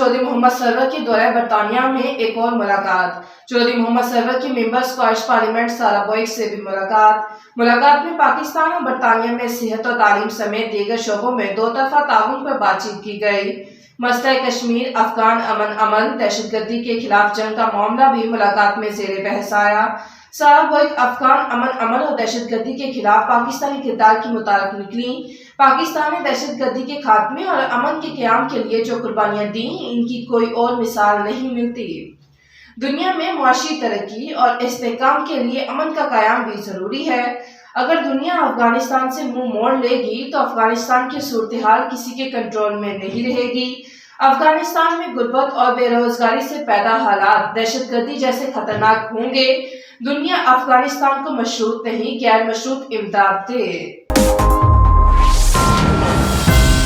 Chaudhary Mohammad server की दौरे बरतानिया में एक और मुलाकात। चौधरी मोहम्मद सरवर की मेंबर स्कॉटिश पार्लियामेंट सारा बोइक से भी मुलाकात में पाकिस्तान और बरतानिया में सेहत और तालीम समेत दीगर शोबों में दो तरफा ताउन पर बातचीत की गई। मसला कश्मीर, अफगान अमन अमल, दहशतगर्दी के खिलाफ जंग का मामला भी मुलाकात में ज़ेरे बहस आया। सारा बोइक अफगान अमन और दहशतगर्दी के खिलाफ पाकिस्तानी किरदार की मुतारफ निकली। पाकिस्तान ने दहशतगर्दी के खात्मे और अमन के क़याम के लिए जो कुर्बानियां दी, इनकी कोई और मिसाल नहीं मिलती। दुनिया में मुआशी तरक्की और इस्तेहकाम के लिए अमन का क़याम भी ज़रूरी है। अगर दुनिया अफगानिस्तान से मुंह मोड़ लेगी तो अफगानिस्तान की सूरत हाल किसी के कंट्रोल में नहीं रहेगी। अफगानिस्तान में गुर्बत और बेरोजगारी से पैदा हालात दहशतगर्दी जैसे खतरनाक होंगे। दुनिया अफगानिस्तान को मशरूत नहीं, गैर मशरूत इमदाद दे।